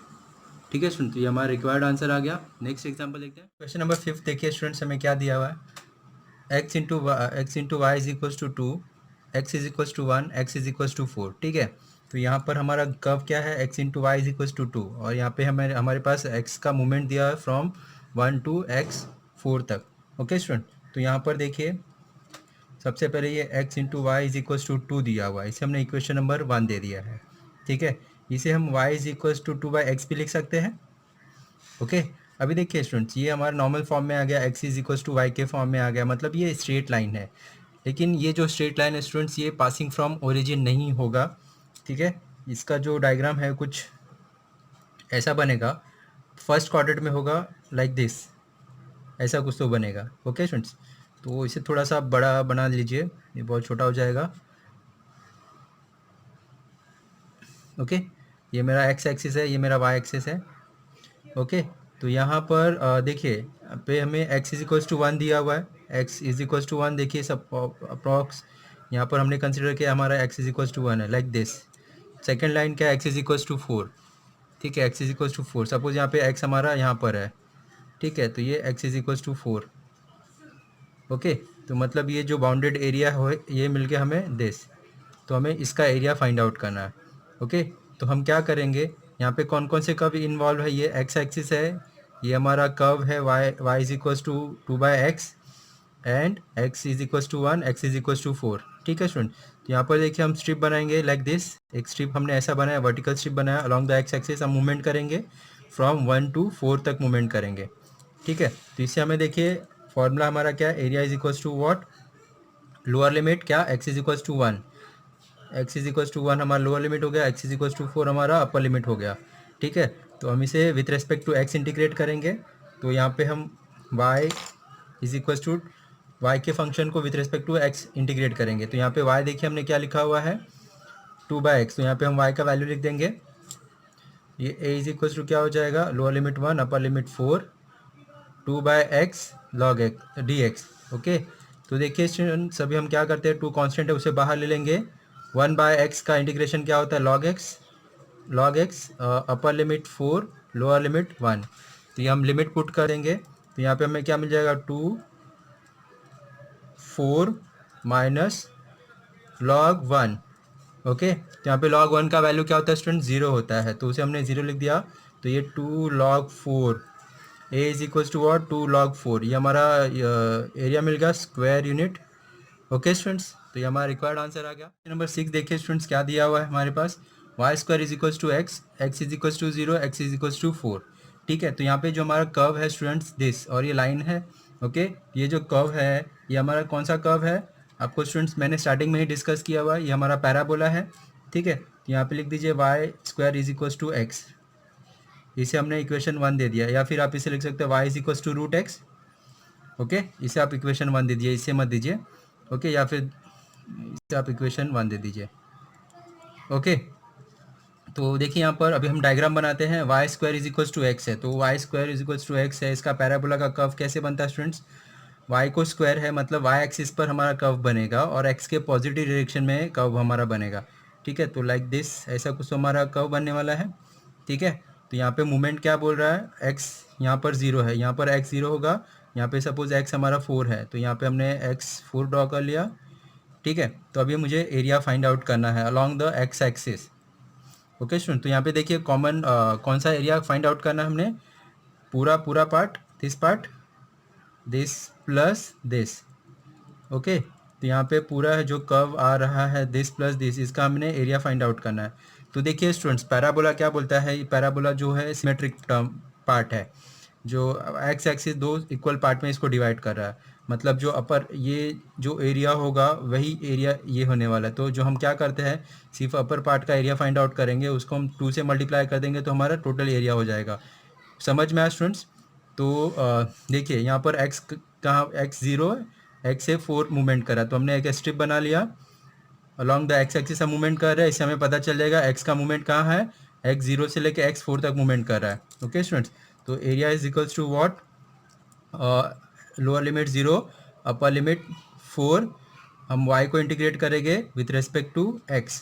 ठीक है स्टूडेंट, तो ये हमारा रिक्वायर्ड आंसर आ गया। नेक्स्ट एग्जाम्पल देखते हैं, क्वेश्चन नंबर 5 देखिए स्टूडेंट्स, हमें क्या दिया हुआ है, x into y is equals to 2, x is equals to 1, x is equals to 4। ठीक है, तो यहाँ पर हमारा कर्व क्या है, x into y is equals to 2, और यहाँ पे हमारे पास x का मूवमेंट दिया है फ्रॉम 1 टू x4 तक। ओके स्टूडेंट, तो यहाँ पर देखिए सबसे पहले ये x into y is equals to 2 दिया हुआ है, इसे हमने इक्वेशन नंबर 1 दे दिया है। ठीक है, इसे हम y is equals to 2/x भी लिख सकते हैं। ओके, अभी देखिए स्टूडेंट्स, ये हमारा नॉर्मल फॉर्म में आ गया, x is equals to y के फॉर्म में आ गया, मतलब ये स्ट्रेट लाइन है। लेकिन ये जो स्ट्रेट लाइन है स्टूडेंट्स, ये पासिंग फ्रॉम ओरिजिन नहीं होगा। ठीक है, इसका जो डायग्राम है कुछ ऐसा बनेगा, फर्स्ट क्वाड्रेंट में होगा लाइक दिस, ऐसा कुछ तो बनेगा। ओके स्टूडेंट्स, तो इसे थोड़ा सा बड़ा बना लीजिए, ये बहुत छोटा हो जाएगा। ओके, ये मेरा एक्स एक्सिस है, ये मेरा वाई एक्सिस है। ओके, तो यहाँ पर देखिए पे हमें x इज इक्वल्स टू 1 दिया हुआ है, x इज इक्वल्स टू 1। देखिए सब अप्रॉक्स यहाँ पर हमने कंसिडर किया हमारा x इज इक्वल्स टू 1 है, लाइक दिस। सेकेंड लाइन क्या है, x इज इक्वल्स टू 4। ठीक है, x is equals to 4। Suppose यहाँ पे x हमारा यहाँ पर है, ठीक है, तो ये x is equals to 4। Okay, तो मतलब ये जो बाउंडेड एरिया हो ये मिल गया हमें दिस, तो हमें इसका एरिया फाइंड आउट करना है। ओके, तो हम क्या करेंगे, यहाँ पे कौन कौन से कर्व इन्वॉल्व है, ये एक्स एक्सिस है, ये हमारा कर्व है y is equals to 2/x and x is equals to 1, x is equals to 4। ठीक है स्टूडेंट, तो यहाँ पर देखिए हम स्ट्रिप बनाएंगे लाइक दिस। एक स्ट्रिप हमने ऐसा बनाया, वर्टिकल स्ट्रिप बनाया, अलॉन्ग द एक्स एक्सिस हम मूवमेंट करेंगे, फ्रॉम 1 to 4 तक मूवमेंट करेंगे। ठीक है, तो इससे हमें देखिए फॉर्मूला हमारा क्या है, area is equals to what, lower limit क्या, x is equals to 1, x is equals to 1 हमारा लोअर लिमिट हो गया, x इज इक्वल्स टू 4 हमारा अपर लिमिट हो गया। ठीक है, तो हम इसे with respect to x integrate करेंगे, तो यहाँ पे हम y is equals to y के फंक्शन को with respect to x integrate करेंगे। तो यहाँ पे y देखिए हमने क्या लिखा हुआ है, 2/x, तो यहाँ पे हम y का वैल्यू लिख देंगे। ये a इज इक्वल्स टू क्या हो जाएगा, लोअर लिमिट 1 अपर limit 4, 2/x log x dx। Okay, तो देखिए सभी हम क्या करते हैं, टू कांस्टेंट है उसे बाहर ले लेंगे, 1/x का इंटीग्रेशन क्या होता है, log x अपर लिमिट 4 लोअर लिमिट 1। तो ये हम लिमिट पुट करेंगे, तो यहाँ पे हमें क्या मिल जाएगा, 2 4 माइनस log 1। ओके, तो यहाँ पे log 1 का वैल्यू क्या होता है स्टूडेंट, 0 होता है, तो उसे हमने 0 लिख दिया। तो ये 2 log 4 a is equals to what, 2 log 4, ये हमारा एरिया मिल गया स्क्वायर यूनिट। ओके स्टूडेंट्स, तो ये हमारा रिक्वायर्ड आंसर आ गया। नंबर 6 देखिए स्टूडेंट्स क्या दिया हुआ है हमारे पास, y square is equals to x, x is equals to 0, x is equals to 4। ठीक है, तो यहाँ पे जो हमारा कर्व है स्टूडेंट्स दिस, और ये लाइन है। ओके, ये जो कर्व है ये हमारा कौन सा कर्व है, आपको स्टूडेंट्स मैंने स्टार्टिंग में ही डिस्कस किया हुआ है, ये हमारा पैराबोला है। ठीक है, तो यहाँ पे लिख दीजिए y square is equals to x, इसे हमने इक्वेशन 1 दे दिया, या फिर आप इसे लिख सकते हैं y is equals to root x. Okay, इसे आप इक्वेशन 1 दे दीजिए, इसे मत दीजिए। ओके, या फिर इसे आप इक्वेशन 1 दे दीजिए। ओके, तो देखिए यहाँ पर अभी हम डायग्राम बनाते हैं, y square is equals to x है, तो y square is equals to x है, इसका पैराबोला का कर्व कैसे बनता है स्टूडेंट्स, वाई को स्क्वायर है मतलब वाई एक्सिस पर हमारा कर्व बनेगा और एक्स के पॉजिटिव डायरेक्शन में कर्व हमारा बनेगा। ठीक है, तो लाइक दिस ऐसा कुछ तो हमारा कर्व बनने वाला है। ठीक है, तो यहाँ पे मूवमेंट क्या बोल रहा है, एक्स यहाँ पर 0 है, यहाँ पर एक्स 0 होगा, यहाँ पे सपोज एक्स हमारा 4 है, तो यहाँ पे हमने एक्स 4 ड्रॉ कर लिया। ठीक है, तो अभी मुझे एरिया फाइंड आउट करना है along the x axis. Okay student, तो यहाँ पे देखिए कॉमन कौन सा एरिया फाइंड आउट करना है हमने, पूरा part, this plus this. Okay, तो यहाँ पे पूरा है जो कर्व आ रहा है दिस प्लस दिस, इसका हमने एरिया फाइंड आउट करना है। तो देखिए स्टूडेंट्स पैराबोला क्या बोलता है, ये पैराबोला जो है सिमेट्रिक टर्म पार्ट है, जो एक्स एक्सिस दो इक्वल पार्ट में इसको डिवाइड कर रहा है, मतलब जो अपर ये जो एरिया होगा वही एरिया ये होने वाला है। तो जो हम क्या करते हैं, सिर्फ अपर पार्ट का एरिया फाइंड आउट करेंगे, उसको हम 2 से मल्टीप्लाई कर देंगे तो हमारा टोटल एरिया हो जाएगा। समझ में आया स्टूडेंट्स, तो देखिए यहाँ पर एक्स कहाँ, एक्स 0 एक्स से 4 मूवमेंट करा, तो हमने एक स्ट्रिप बना लिया अलॉन्ग द एक्स एक्सिस हम मूवमेंट कर रहे हैं, इससे हमें पता चल जाएगा एक्स का मूवमेंट कहाँ है, एक्स 0 से लेकर एक्स 4 तक मूवमेंट कर रहा है। ओके स्टूडेंट्स, तो area is equals to what, lower limit 0 upper limit 4, हम y को इंटीग्रेट करेंगे with respect to x,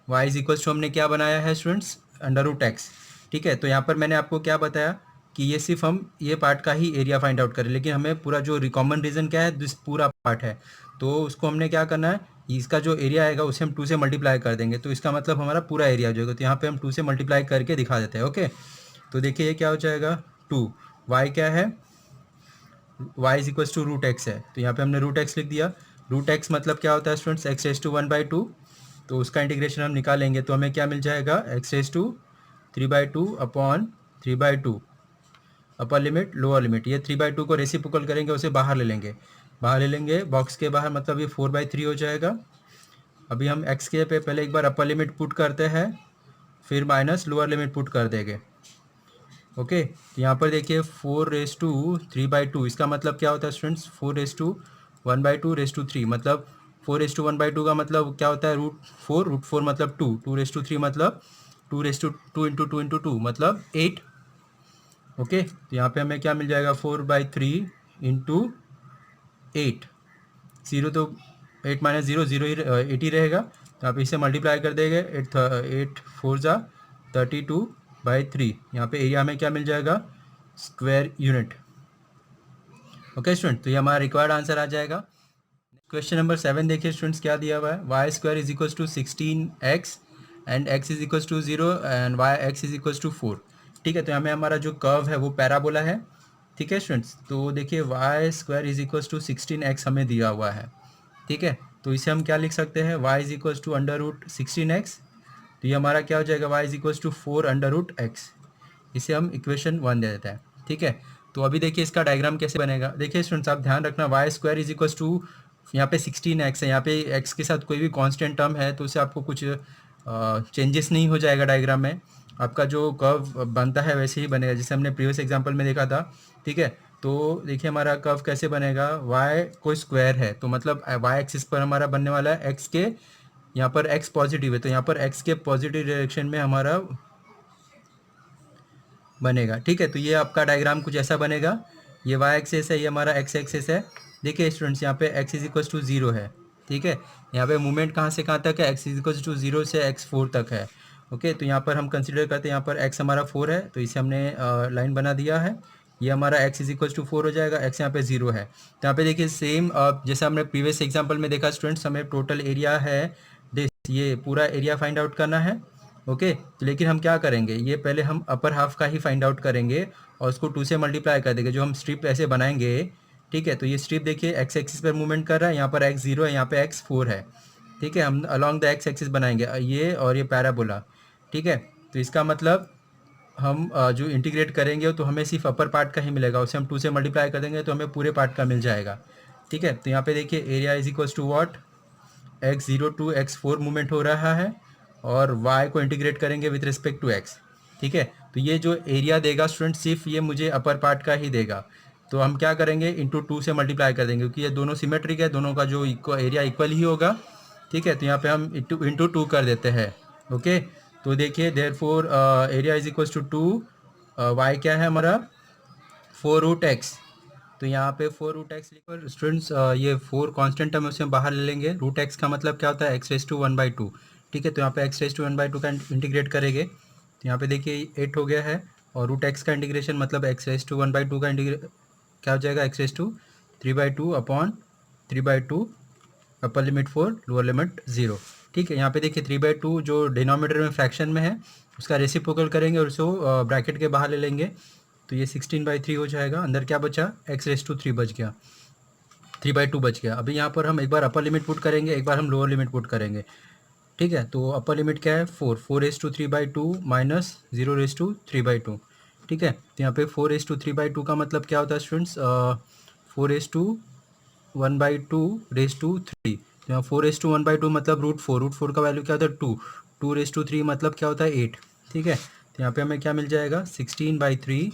y is equals to हमने क्या बनाया है स्टूडेंट्स, अंडर रूट एक्स। ठीक है, तो यहाँ पर मैंने आपको क्या बताया कि ये सिर्फ हम ये पार्ट का ही एरिया फाइंड आउट करें, लेकिन हमें पूरा जो कॉमन रीजन क्या है, दिस पूरा पार्ट है, तो उसको हमने क्या करना है, इसका जो एरिया आएगा उसे हम 2 से मल्टीप्लाई कर देंगे, तो इसका मतलब हमारा पूरा एरिया हो जाएगा। तो यहाँ पे हम 2 से मल्टीप्लाई करके दिखा देते हैं। ओके, तो देखिए ये क्या हो जाएगा, 2, y क्या है, y is equals to root x है, तो यहाँ पे हमने रूट एक्स लिख दिया। रूट एक्स मतलब क्या होता है स्टूडेंट्स, एक्स रेज टू 1/2, तो उसका इंटीग्रेशन हम निकालेंगे तो हमें क्या मिल जाएगा, x raise to 3/2 upon 3/2 upper limit lower limit, ये 3/2 को रेसिप्रोकल करेंगे, उसे बाहर ले लेंगे बॉक्स के बाहर, मतलब ये 4/3 हो जाएगा। अभी हम x के पे पहले एक बार अपर लिमिट पुट करते हैं, फिर माइनस लोअर लिमिट पुट कर देंगे। ओके, तो यहाँ पर देखिए 4^3/2, इसका मतलब क्या होता है स्टूडेंट्स, 4^1/2^3, मतलब 4:1/2 का मतलब क्या होता है, √4 मतलब 2, 2^3 मतलब 2:2 मतलब 8। ओके, तो यहाँ पे हमें क्या मिल जाएगा, 4/3 × 8, जीरो तो 8 माइनस जीरो, जीरो ही 8 ही रहेगा, तो आप इसे मल्टीप्लाई कर देंगे, 8 4 × 32/3, यहाँ पे एरिया में क्या मिल जाएगा, स्क्वायर यूनिट। ओके स्टूडेंट, तो ये हमारा रिक्वायर्ड आंसर आ जाएगा। क्वेश्चन नंबर 7 देखिए स्टूडेंट्स, क्या दिया हुआ है, y² = 16x and x = 0 and yx = 4। ठीक है, तो हमें हमारा जो कर्व है वो पैराबोला है। ठीक है स्टूडेंट्स, तो देखिए y² = 16x हमें दिया हुआ है। ठीक है, तो इसे हम क्या लिख सकते हैं, y = √16x, तो ये हमारा क्या हो जाएगा, y = 4√x। इसे हम इक्वेशन 1 दे देते हैं। ठीक है, तो अभी देखिए इसका डायग्राम कैसे बनेगा। देखिए स्टूडेंट्स, आप ध्यान रखना, y² = यहाँ पे 16x है, यहाँ पे x के साथ कोई भी कांस्टेंट टर्म है तो उसे आपको कुछ चेंजेस नहीं हो जाएगा डायग्राम में, आपका जो कर्व बनता है वैसे ही बनेगा जैसे हमने प्रीवियस एग्जांपल में देखा था। ठीक है, तो देखिए हमारा कर्व कैसे बनेगा, y कोई स्क्वायर है तो मतलब y एक्सिस पर हमारा बनने वाला है x के, यहाँ पर x पॉजिटिव है तो यहाँ पर x के पॉजिटिव डायरेक्शन में हमारा बनेगा। ठीक है, तो ये आपका डायग्राम कुछ ऐसा बनेगा, ये y एक्सिस है, ये हमारा x एक्सिस है। देखिए स्टूडेंट्स, यहाँ पे x = 0 है। ठीक है, यहाँ पे मूवमेंट कहाँ से कहाँ तक है, x = 0 से x4 तक है। ओके, तो यहाँ पर हम कंसिडर करते हैं, यहाँ पर x हमारा 4 है तो इसे हमने लाइन बना दिया है, ये हमारा x = 4 हो जाएगा, x यहाँ पे 0 है। तो यहाँ पे देखिए सेम जैसे हमने प्रीवियस एग्जाम्पल में देखा स्टूडेंट्स, हमें टोटल एरिया है ये पूरा एरिया फाइंड आउट करना है। ओके, तो लेकिन हम क्या करेंगे, ये पहले हम अपर हाफ का ही फाइंड आउट करेंगे और उसको 2 से मल्टीप्लाई कर देंगे, जो हम स्ट्रिप ऐसे बनाएंगे। ठीक है, तो ये स्ट्रिप देखिए एक्स एक्सिस पर मूवमेंट कर रहा है, यहाँ पर x0 है, यहाँ पे x4 है। ठीक है, हम अलॉन्ग द एक्स एक्सिस बनाएंगे ये और ये पैराबोला। ठीक है, तो इसका मतलब हम जो इंटीग्रेट करेंगे तो हमें सिर्फ अपर पार्ट का ही मिलेगा, उसे हम 2 से मल्टीप्लाई कर देंगे तो हमें पूरे पार्ट का मिल जाएगा। ठीक है, तो यहाँ पे देखिए area = what, x0 to x4 movement हो रहा है और y को इंटीग्रेट करेंगे विथ रिस्पेक्ट टू x। ठीक है, तो ये जो एरिया देगा स्टूडेंट सिर्फ ये मुझे अपर पार्ट का ही देगा, तो हम क्या करेंगे, इंटू 2 से मल्टीप्लाई कर देंगे क्योंकि ये दोनों सिमेट्रिक है, दोनों का जो एरिया इक्वल ही होगा। ठीक है, तो यहाँ पे हम इंटू 2 कर देते हैं। ओके, तो देखिए देयरफॉर एरिया = 2, y क्या है हमारा 4√x, तो यहाँ पे 4√x लिखो स्टूडेंट्स, ये 4 कांस्टेंट टर्म उसे हम बाहर ले लेंगे, √x का मतलब क्या होता है, x⁻²। ठीक है, तो यहाँ पे x⁻² का इंटीग्रेट करेंगे तो यहाँ पे देखिए 8 हो गया है, और √x का इंटीग्रेशन मतलब x⁻² का इंटीग्रेट क्या हो जाएगा, x⁻3/2 अपर लिमिट 4 लोअर लिमिट 0। ठीक है, यहाँ पे देखिए 3/2 जो डिनोमिनेटर में फ्रैक्शन में है उसका रेसिप्रोकल करेंगे और उसको ब्रैकेट के बाहर ले लेंगे, तो ये 16/3 हो जाएगा, अंदर क्या बचा, x⁻3 बच गया, 3/2 बच गया। अभी यहाँ पर हम एक बार अपर लिमिट पुट करेंगे, एक बार हम लोअर लिमिट पुट करेंगे। ठीक है, तो अपर लिमिट क्या है 4/3/2 माइनस 0/3/2। ठीक है, तो यहाँ पे 4/3/2 का मतलब क्या होता है स्टूडेंट्स, 4/1/2 तो यहाँ 4/1/2 मतलब √4 का वैल्यू क्या होता है 2, 2/3 मतलब क्या होता है 8। ठीक है, तो यहाँ पे हमें क्या मिल जाएगा 16/3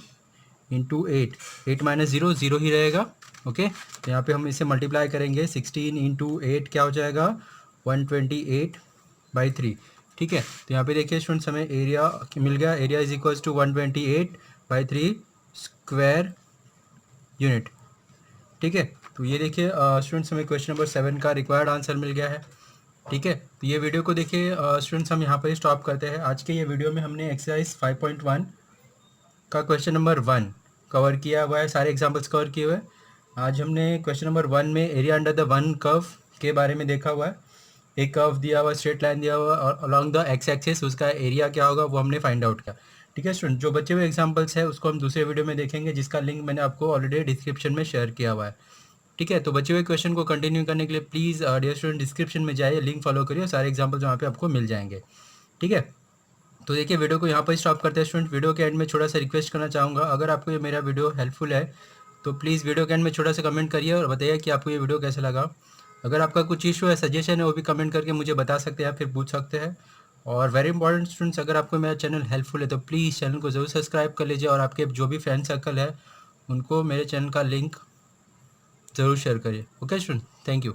इंटू 8, 8 माइनस 0 0 ही रहेगा। ओके, तो यहाँ पे हम इसे मल्टीप्लाई करेंगे, 16 इंटू 8 क्या हो जाएगा 128/3। ठीक है, तो यहाँ पे देखिए स्टूडेंट्स हमें एरिया मिल गया, एरिया = 128/3 स्क्वायर यूनिट। ठीक है, तो ये देखिए स्टूडेंट्स हमें क्वेश्चन नंबर 7 का रिक्वायर्ड आंसर मिल गया है। ठीक है, तो ये वीडियो को देखिए स्टूडेंट्स, हम यहाँ पर ही स्टॉप करते हैं। आज के ये वीडियो में हमने एक्सरसाइज 5.1 का क्वेश्चन नंबर 1 कवर किया हुआ है, सारे एग्जांपल्स कवर किए हुए हैं। आज हमने क्वेश्चन नंबर 1 में area under the one curve के बारे में देखा हुआ है। एक कर्व दिया हुआ, स्ट्रेट लाइन दिया हुआ और अलॉन्ग द एक्स एक्सिस उसका एरिया क्या होगा वो हमने फाइंड आउट किया। ठीक है स्टूडेंट, जो बचे हुए एग्जाम्पल्स है उसको हम दूसरे वीडियो में देखेंगे, जिसका लिंक मैंने आपको ऑलरेडी डिस्क्रिप्शन में शेयर किया हुआ है। ठीक है, तो बचे हुए क्वेश्चन को कंटिन्यू करने के लिए प्लीज़ डियर स्टूडेंट डिस्क्रिप्शन में जाइए, लिंक फॉलो करिए, सारे एग्जाम्पल्स वहाँ पे आपको मिल जाएंगे। ठीक है, तो देखिए वीडियो को यहाँ पर स्टॉप करते हैं स्टूडेंट। वीडियो के एंड में छोटा सा रिक्वेस्ट करना चाहूँगा, अगर आपको ये मेरा वीडियो हेल्पफुल है तो प्लीज़ वीडियो के एंड में छोटा सा कमेंट करिए और बताइए कि आपको ये वीडियो कैसा लगा। अगर आपका कुछ इशू है, सजेशन है, वो भी कमेंट करके मुझे बता सकते हैं, फिर पूछ सकते हैं। और वेरी इंपॉर्टेंट स्टूडेंट्स, अगर आपको मेरा चैनल हेल्पफुल है तो प्लीज़ चैनल को ज़रूर सब्सक्राइब कर लीजिए और आपके जो भी फ्रेंड सर्कल है उनको मेरे चैनल का लिंक ज़रूर शेयर करिए। Okay student, thank you.